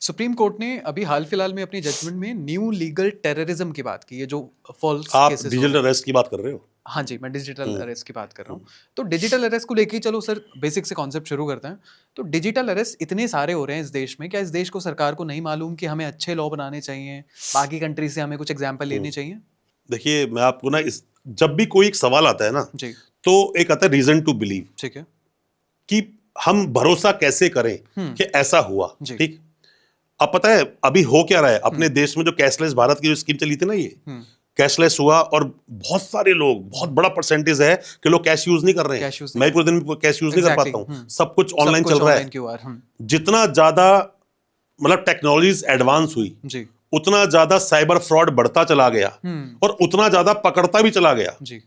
Supreme court ने अभी हाल फिलहाल में अपनी जजमेंट में न्यू लीगल टेररिज्म की बात की है, जो फॉल्स आप केसेस हो डिजिटल रहे हैं। अरेस्ट की बात कर रहे हो? हाँ जी, मैं डिजिटल अरेस्ट की बात कर रहा हूँ। हम्म, तो डिजिटल अरेस्ट को लेके चलो सर, बेसिक से कॉन्सेप्ट शुरू करते हैं। तो डिजिटल अरेस्ट इतने सारे हो रहे हैं इस देश में, क्या इस देश को, सरकार को नहीं मालूम कि हमें अच्छे लॉ बनाने चाहिए, बाकी कंट्री से हमें कुछ एग्जाम्पल लेने चाहिए? देखिए, मैं आपको ना इस जब भी कोई एक सवाल आता है ना, जी, तो एक आता है रीजन टू बिलीव, ठीक है। कि हम भरोसा कैसे करें कि ऐसा हुआ। जी। ठीक। अब पता है अभी हो क्या रहा है अपने देश में, जो कैशलेस भारत की जो स्कीम चली थी ना, ये कैशलेस हुआ और बहुत सारे लोग, बहुत बड़ा परसेंटेज है कि लोग कैश यूज नहीं कर रहे हैं। कैश यूज नहीं मैं पूरे दिन में कैश यूज नहीं कर पाता हूं, सब कुछ ऑनलाइन चल रहा है। क्यूआर। जितना ज्यादा मतलब टेक्नोलॉजीज एडवांस हुई, जी। उतना ज्यादा साइबर फ्रॉड बढ़ता चला गया और उतना ज्यादा पकड़ता भी चला गया। जी।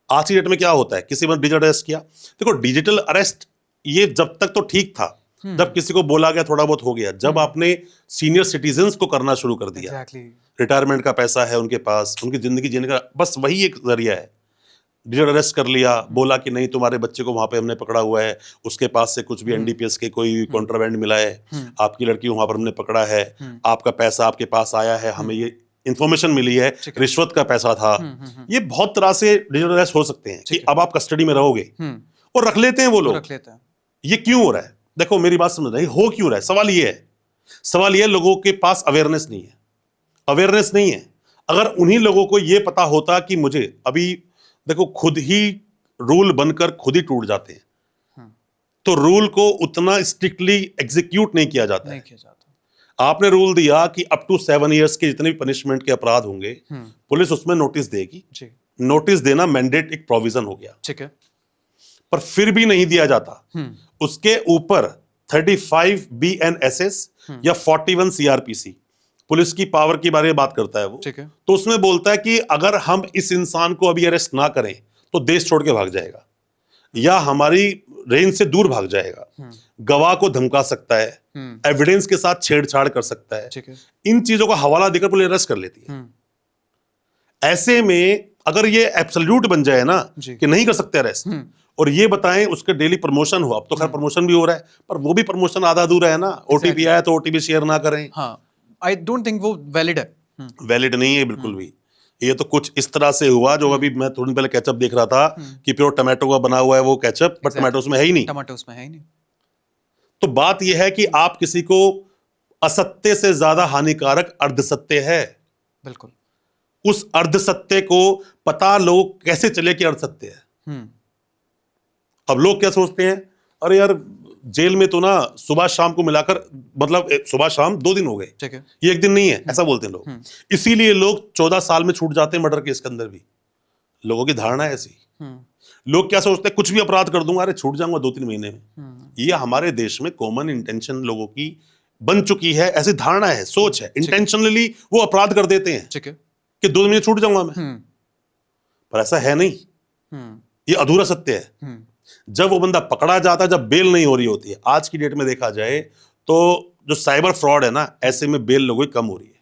आज की डेट में क्या होता है, किसी ने डिजिटल अरेस्ट किया, देखो डिजिटल अरेस्ट ये जब तक तो ठीक था, जब किसी को बोला गया थोड़ा बहुत हो गया। जब आपने सीनियर सिटीजन्स को करना शुरू कर दिया, एग्जैक्टली। रिटायरमेंट का पैसा है उनके पास, उनकी जिंदगी जीने का बस वही एक जरिया है, डिजिटल अरेस्ट कर लिया, बोला कि नहीं तुम्हारे बच्चे को वहां पे हमने पकड़ा हुआ है, उसके पास से कुछ भी एनडीपीएस के कोई कॉन्ट्राबैंड मिला है, आपकी लड़की वहां पर हमने पकड़ा है, आपका पैसा आपके पास आया है, हमें ये इंफॉर्मेशन मिली है, रिश्वत का पैसा था। ये बहुत तरह से डिजिटल अरेस्ट हो सकते हैं कि अब आप कस्टडी में रहोगे, और रख लेते हैं वो लोग। रख लेते हैं। ये क्यों हो रहा है? देखो मेरी बात समझ रही, हो क्यों रहा है? सवाल ये है लोगों के पास अवेयरनेस नहीं है। अवेयरनेस नहीं है। अगर उन्हीं लोगों को ये पता होता कि मुझे अभी देखो खुद ही रूल बनकर खुद ही टूट जाते हैं, तो रूल को उतना स्ट्रिक्टली एग्जीक्यूट नहीं किया जाता है। आपने रूल दिया कि अप टू 7 इयर्स के जितने भी पनिशमेंट के अपराध होंगे, पुलिस उसमें नोटिस देगी। नोटिस देना मैंडेट एक प्रोविजन हो गया, ठीक है, पर फिर भी नहीं दिया जाता। उसके ऊपर 35 BNSS या 41 CRPC पुलिस की पावर के बारे में बात करता है वो, ठीक है। तो उसमें बोलता है कि अगर हम इस इंसान को अभी अरेस्ट ना करें तो देश छोड़ के भाग जाएगा या हमारी रेंज से दूर भाग जाएगा, गवाह को धमका सकता है, एविडेंस के साथ छेड़छाड़ कर सकता है, ठीक है। इन चीजों का हवाला देकर पुलिस अरेस्ट कर लेती है। ऐसे में अगर ये एब्सोल्यूट बन जाए ना कि नहीं कर सकते अरेस्ट, और ये बताएं उसके डेली प्रमोशन हो, अब तो खैर प्रमोशन भी हो रहा है, पर वो भी प्रमोशन आधा अधूरा है ना। ओटीपी आया तो ओटीपी शेयर ना करें। हाँ, आई डोंट थिंक वो वैलिड है। वैलिड नहीं है बिल्कुल भी। ये तो कुछ इस तरह से हुआ जो अभी मैं थोड़ी पहले केचप देख रहा था कि प्योर टमाटो का बना हुआ है वो केचप, बट टमाटोस में है ही नहीं। टमाटोस में है ही नहीं। तो बात यह है कि आप किसी को, असत्य से ज्यादा हानिकारक अर्धसत्य है। बिल्कुल। उस अर्धसत्य को पता लोग कैसे चले कि अर्धसत्य है। अब लोग क्या सोचते हैं, अरे यार जेल में तो ना सुबह शाम को मिलाकर, मतलब सुबह शाम 2 दिन हो गए, ठीक है, ये 1 दिन नहीं है, ऐसा बोलते हैं लोग। इसीलिए लोग 14 साल में छूट जाते हैं मर्डर केस के अंदर भी। लोगों की धारणा है ऐसी। लोग क्या सोचते हैं, कुछ भी अपराध कर दूंगा, अरे छूट जाऊंगा 2-3 महीने में। ये हमारे देश में कॉमन इंटेंशन लोगों की बन चुकी है, ऐसी धारणा है, सोच है। इंटेंशनली वो अपराध कर देते हैं, ठीक है, कि 2 महीने छूट जाऊंगा मैं, पर ऐसा है नहीं। ये अधूरा सत्य है। जब वो बंदा पकड़ा जाता है, जब बेल नहीं हो रही होती है। आज की डेट में देखा जाए तो जो साइबर फ्रॉड है ना, ऐसे में बेल लोगों की कम हो रही है,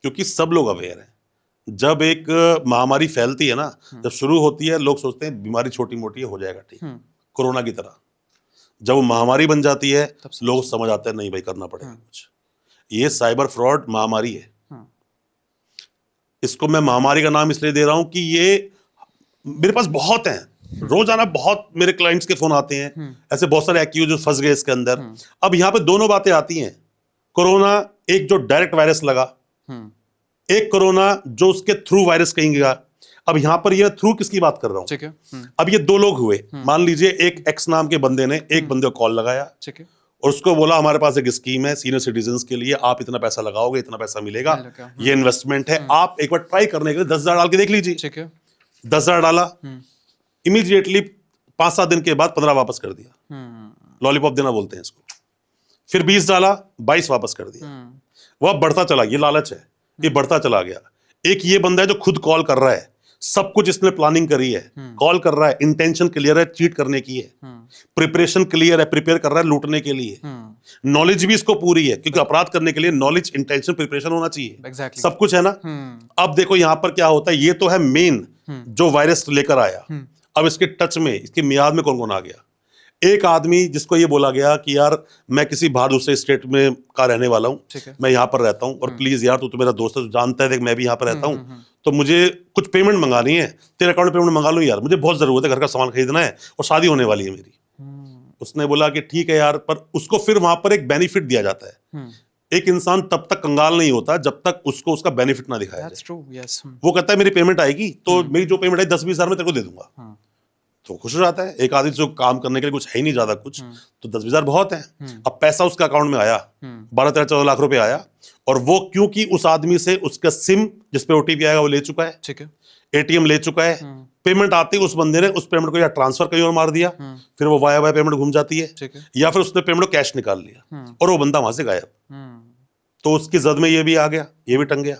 क्योंकि सब लोग अवेयर हैं। जब एक महामारी फैलती है ना, जब शुरू होती है, लोग सोचते हैं बीमारी छोटी मोटी है, हो जाएगा ठीक, कोरोना की तरह। जब वो महामारी बन जाती है, लोग समझ आते हैं नहीं भाई करना पड़ेगा कुछ। ये साइबर फ्रॉड महामारी है। इसको मैं महामारी का नाम इसलिए दे रहा हूं कि ये मेरे पास बहुत हैं, रोजाना बहुत मेरे क्लाइंट्स के फोन आते हैं, ऐसे बहुत सारे एक्यूज जो फंस गए इसके अंदर। अब यहां पे दोनों बातें आती हैं। कोरोना एक जो डायरेक्ट वायरस लगा, एक कोरोना जो उसके थ्रू वायरस कहेंगे। अब यहां पर ये थ्रू किसकी बात कर रहा हूं, ठीक है। अब ये 2 लोग हुए, मान लीजिए एक एक्स नाम के बंदे ने एक बंदे को कॉल लगाया, ठीक है, और उसको बोला हमारे पास एक स्कीम है सीनियर सिटीजन्स के लिए, आप इतना पैसा लगाओगे, इतना पैसा मिलेगा, ये इन्वेस्टमेंट है, आप एक बार ट्राई करने के लिए 10,000 डाल के देख लीजिए, ठीक है। 10,000 डाला, इमीडिएटली 5-7 दिन के बाद 15 वापस कर दिया। लॉलीपॉप देना बोलते हैं इसको। फिर 20 डाला, 22 वापस कर दिया। वह बढ़ता चला, ये लालच है, ये बढ़ता चला गया। एक ये बंदा है जो खुद कॉल कर रहा है, सब कुछ इसने प्लानिंग करी है, कॉल कर रहा है, इंटेंशन क्लियर है, चीट करने की है, प्रिपरेशन क्लियर है, प्रिपेयर कर रहा है लूटने के लिए, नॉलेज भी इसको पूरी है, क्योंकि अपराध करने के लिए नॉलेज, इंटेंशन, प्रिपरेशन होना चाहिए, सब कुछ है ना। अब देखो यहां पर क्या होता है, ये तो है मेन जो वायरस लेकर आया। अब इसके टच में, इसकी मियाद में कौन कौन आ गया। एक आदमी जिसको ये बोला गया कि यार मैं किसी बाहर दूसरे स्टेट में का रहने वाला हूँ, ठीक है। मैं यहाँ पर रहता हूँ और प्लीज यार तू तो मेरा दोस्त है, तू जानता है कि मैं भी यहाँ पर रहता हूँ, तो मुझे कुछ पेमेंट मंगानी है, तेरे अकाउंट में पेमेंट मंगा लूँ यार, मुझे बहुत जरूरत है, घर का सामान खरीदना है और शादी होने वाली है मेरी। उसने बोला कि ठीक है यार, पर उसको फिर वहां पर एक बेनिफिट दिया जाता है। एक इंसान तब तक कंगाल नहीं होता जब तक उसको उसका बेनिफिट ना दिखाया That's जाए। true, yes. वो कहता है मेरी पेमेंट आएगी तो मेरी जो पेमेंट है 10-20 हजार में तेरे को दे दूंगा, तो खुश हो जाता है। एक आदमी जो काम करने के लिए कुछ है ही नहीं ज्यादा कुछ, तो 10-20 हजार बहुत है। अब पैसा उसके अकाउंट में आया, 12-13-14 लाख रुपए आया, और वो क्योंकि उस आदमी से उसका सिम जिसपे ओटीपी आएगा वो ले चुका है, ठीक है। एटीएम ले चुका है, पेमेंट आती है उस बंदे ने उस पेमेंट को या ट्रांसफर कहीं और मार दिया, फिर वो वाया वाया पेमेंट घूम जाती है, ठीक है। या फिर उसने पेमेंट को कैश निकाल लिया और वो बंदा वहां से गायब। तो उसकी जद में ये भी आ गया, ये भी टंग गया।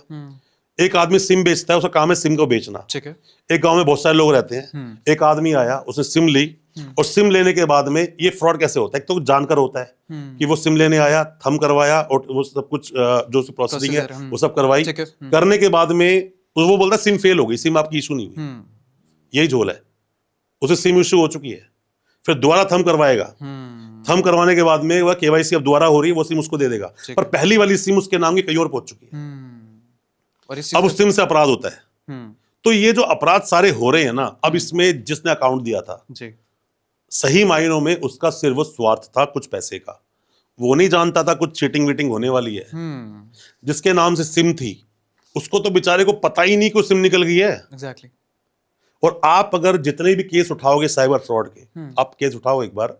एक आदमी सिम बेचता है, उसका काम है सिम को बेचना। ठीक है। एक गांव में बहुत सारे लोग रहते हैं, एक आदमी आया, उसने सिम ली, और सिम लेने के बाद में ये फ्रॉड कैसे होता है, एक तो जानकर होता है कि वो सिम लेने आया, थंब करवाया और वो सब कुछ जो प्रोसेसिंग है वो सब करवाई। करने के बाद में वो बोलता है सिम फेल हो गई, सिम आपकी इशू नहीं हुई, यही झोल है, उसे सिम इशू हो चुकी है। फिर दोबारा थंब करवाएगा, थंब करवाने के बाद में वह केवाईसी अब दोबारा हो रही है, वो सिम उसको दे देगा, पर पहली वाली सिम उसके नाम की कहीं और पहुंच चुकी है, और अब उस सिम से अपराध होता है। तो ये जो अपराध सारे हो रहे हैं ना, अब इसमें जिसने अकाउंट दिया था जी, सही मायनों में उसका सिर्फ वो स्वार्थ था कुछ पैसे का, वो नहीं जानता था कुछ चीटिंग वीटिंग होने वाली है। जिसके नाम से सिम थी उसको तो बेचारे को पता ही नहीं कि सिम निकल गई है। एग्जैक्टली। और आप अगर जितने भी केस उठाओगे साइबर फ्रॉड के, आप केस उठाओ एक बार,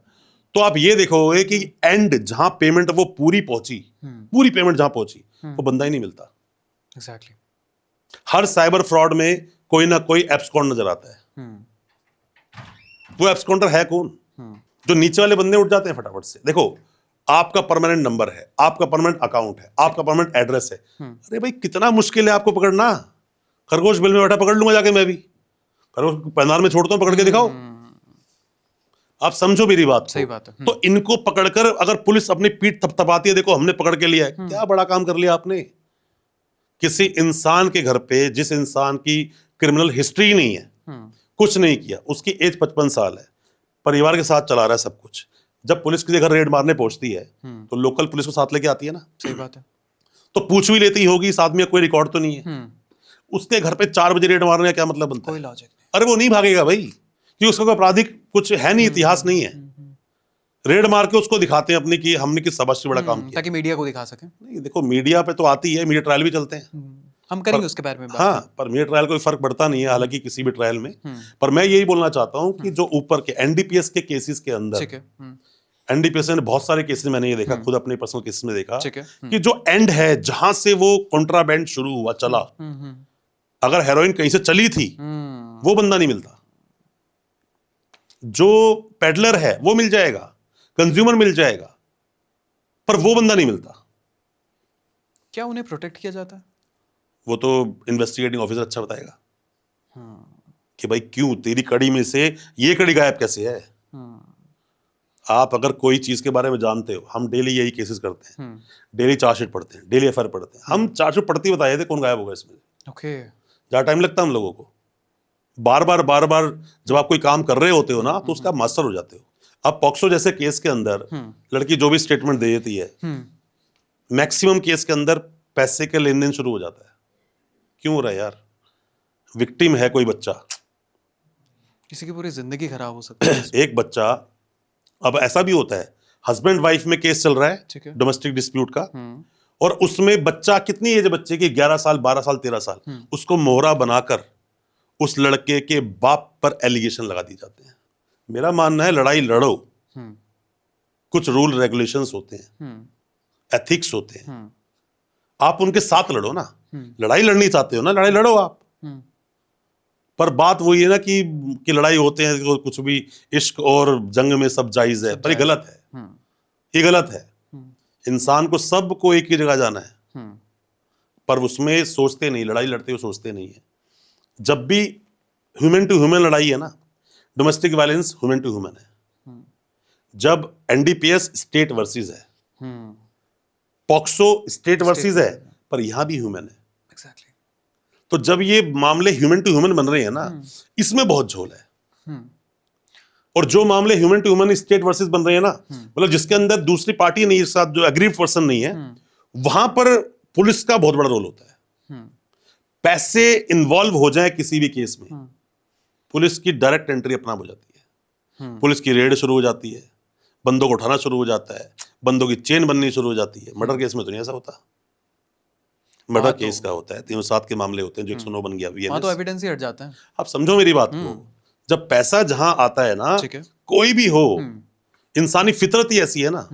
तो आप ये देखोगे कि एंड जहां पेमेंट वो पूरी पहुंची, पूरी पेमेंट जहां पहुंची, वो बंदा ही नहीं मिलता। एग्जैक्टली। हर साइबर फ्रॉड में कोई ना कोई एब्सकॉन्ड नजर आता है। वो एब्सकॉन्डर है कौन? जो नीचे वाले बंदे उठ जाते हैं फटाफट से। देखो, आपका परमानेंट नंबर है, आपका परमानेंट अकाउंट है, आपका परमानेंट एड्रेस है, अरे भाई कितना मुश्किल है आपको पकड़ना। खरगोश बिल में बैठा पकड़ लूंगा जाके मैं भी, खरगोश पैनार में छोड़ता हूं, पकड़ के दिखाओ। आप समझो मेरी बात। सही बात है। तो इनको पकड़कर अगर पुलिस अपनी पीठ थपथपाती है, देखो हमने पकड़ के लिया है, क्या बड़ा काम कर लिया आपने। किसी इंसान के घर पे, जिस इंसान की क्रिमिनल हिस्ट्री नहीं है, कुछ नहीं किया, उसकी एज 55 साल है, परिवार के साथ चला रहा है सब कुछ, जब पुलिस किसी घर रेड मारने पहुंचती है तो लोकल पुलिस को साथ लेके आती है ना। सही बात है। तो पूछ भी लेती होगी इस आदमी का कोई रिकॉर्ड तो नहीं है। उसके घर पे 4 बजे रेड मारने का क्या मतलब बनता है? कोई लॉजिक नहीं। अरे वो नहीं भागेगा भाई, क्योंकि उसका कोई आपराधिक कुछ है नहीं, इतिहास नहीं है। रेड मार के उसको दिखाते हैं अपनी कि हमने किस सबसे बड़ा काम किया, ताकि मीडिया को दिखा सकें। नहीं देखो, मीडिया पे तो आती है, मीडिया ट्रायल भी चलते हैं, हम करेंगे उसके बारे में बात। हाँ, पर मीडिया ट्रायल कोई फर्क पड़ता नहीं है हालांकि किसी भी ट्रायल में। पर मैं यही बोलना चाहता हूं कि जो ऊपर के एनडीपीएस के केसेस के अंदर, ठीक है, एनडीपीएस ने बहुत सारे केसेस मैंने ये देखा, खुद अपने पर्सनल केसेस में देखा, ठीक है, कि जो एंड है जहां से वो कॉन्ट्राबैंड शुरू हुआ चला, अगर हेरोइन कहीं से चली थी वो बंदा नहीं मिलता। जो पेडलर है वो मिल जाएगा, कंज्यूमर मिल जाएगा, पर वो बंदा नहीं मिलता। क्या उन्हें प्रोटेक्ट किया जाता है? वो तो इन्वेस्टिगेटिंग ऑफिसर अच्छा बताएगा कि भाई क्यों तेरी कड़ी में से ये कड़ी गायब कैसे है। आप अगर कोई चीज के बारे में जानते हो, हम डेली यही केसेस करते हैं, डेली चार्जशीट पढ़ते हैं, डेली एफआईआर पढ़ते हैं, हम चार्जशीट पढ़ते ही बताए थे कौन गायब होगा इसमें। ओके। ज्यादा टाइम लगता है हम लोगों को, बार बार जब आप कोई काम कर रहे होते हो ना, तो उसका मास्टर हो जाते हो। अब पॉक्सो जैसे केस के अंदर लड़की जो भी स्टेटमेंट दे देती है, मैक्सिमम केस के अंदर पैसे के लेन देन शुरू हो जाता है। क्यों हो रहा है यार? विक्टिम है कोई बच्चा, किसी की पूरी जिंदगी खराब हो सकती है। एक बच्चा। अब ऐसा भी होता है, हस्बैंड वाइफ में केस चल रहा है डोमेस्टिक डिस्प्यूट का, और उसमें बच्चा, कितनी एज है बच्चे की, 11 साल 12 साल 13 साल, उसको मोहरा बनाकर उस लड़के के बाप पर एलिगेशन लगा दिए जाते हैं। मेरा मानना है लड़ाई लड़ो, कुछ रूल रेगुलेशंस होते हैं, एथिक्स होते हैं, आप उनके साथ लड़ो ना। लड़ाई लड़नी चाहते हो ना, लड़ाई लड़ो आप। पर बात वही है ना कि लड़ाई होते हैं तो कुछ भी इश्क और जंग में सब जायज है, पर ये गलत है, ये गलत है। इंसान को सबको एक ही जगह जाना है, पर उसमें सोचते नहीं, लड़ाई लड़ते हुए सोचते नहीं है। जब भी ह्यूमन टू ह्यूमन लड़ाई है ना, domestic violence human to human है। जब एनडीपीएस स्टेट वर्सेस है, पॉक्सो स्टेट वर्सेस है, पर यहां भी ह्यूमन है। एग्जैक्टली। तो जब ये मामले ह्यूमन टू ह्यूमन बन रहे हैं ना, इसमें बहुत झोल है। और जो मामले human to human state versus बन रहे हैं ना, मतलब जिसके अंदर दूसरी पार्टी नहीं, साथ जो एग्रीव पर्सन नहीं है, वहां पर पुलिस का बहुत बड़ा रोल होता है। पैसे इन्वॉल्व हो जाए किसी भी केस में, पुलिस की डायरेक्ट एंट्री अपना हो जाती है, पुलिस की रेड शुरू हो जाती है, बंदों को उठाना शुरू हो जाता है, बंदों की चेन बननी शुरू हो जाती है। मर्डर केस में तो नहीं ऐसा होता। मर्डर केस का होता है, 307 के मामले होते हैं, जो 109 बन गया वहाँ तो VNS। एविडेंस ही हट जाता है। आप समझो मेरी बात को, जब पैसा जहां आता है ना, ठीक है। कोई भी हो, इंसानी फितरत ही ऐसी है ना,